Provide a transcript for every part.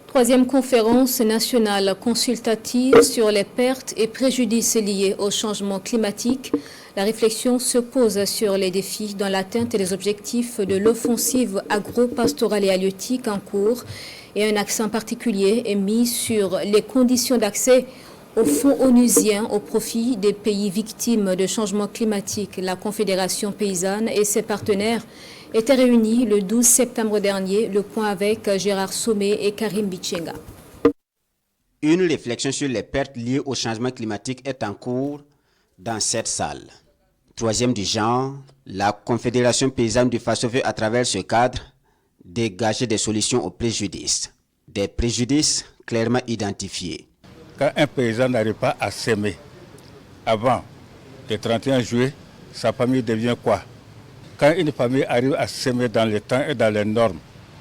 Troisième conférence nationale consultative sur les pertes et préjudices liés au changement climatique. La réflexion se pose sur les défis dans l'atteinte des objectifs de l'offensive agro-pastorale et halieutique en cours et un accent particulier est mis sur les conditions d'accès au fonds onusien au profit des pays victimes de changement climatique. La Confédération paysanne et ses partenaires étaient réunis le 12 septembre dernier. Le point avec Gérard Sommet et Karim Bichenga. Une réflexion sur les pertes liées au changement climatique est en cours dans cette salle. Troisième du genre, la Confédération paysanne du Faso veut à travers ce cadre dégager des solutions aux préjudices. Des préjudices clairement identifiés. Quand un paysan n'arrive pas à s'aimer, avant le 31 juillet, sa famille devient quoi? Quand une famille arrive à s'aimer dans les temps et dans les normes,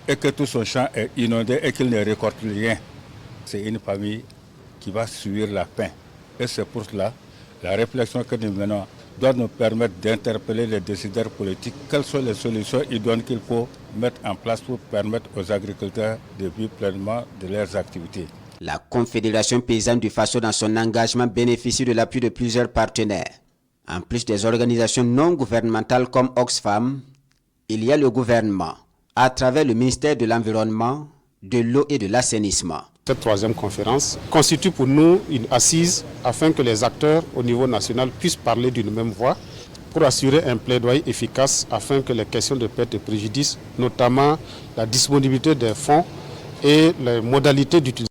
et que tout son champ est inondé et qu'il ne récolte rien, c'est une famille qui va subir la faim. Et c'est pour cela, la réflexion que nous menons doit nous permettre d'interpeller les décideurs politiques. Quelles sont les solutions idoines qu'il faut mettre en place pour permettre aux agriculteurs de vivre pleinement de leurs activités? La Confédération paysanne du Faso, dans son engagement, bénéficie de l'appui de plusieurs partenaires. En plus des organisations non gouvernementales comme Oxfam, il y a le gouvernement, à travers le ministère de l'Environnement, de l'eau et de l'assainissement. Cette troisième conférence constitue pour nous une assise afin que les acteurs au niveau national puissent parler d'une même voix pour assurer un plaidoyer efficace afin que les questions de perte et préjudice, notamment la disponibilité des fonds et les modalités d'utilisation,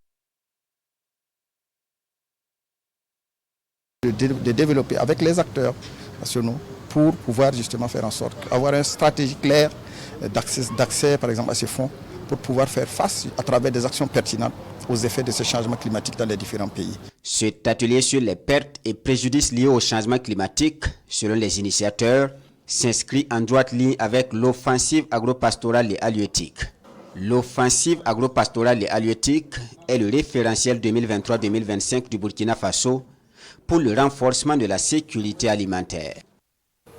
de développer avec les acteurs nationaux pour pouvoir justement faire en sorte d'avoir une stratégie claire d'accès par exemple à ces fonds pour pouvoir faire face à travers des actions pertinentes aux effets de ce changement climatique dans les différents pays. Cet atelier sur les pertes et préjudices liés au changement climatique, selon les initiateurs, s'inscrit en droite ligne avec l'offensive agro-pastorale et halieutique. L'offensive agro-pastorale et halieutique est le référentiel 2023-2025 du Burkina Faso pour le renforcement de la sécurité alimentaire.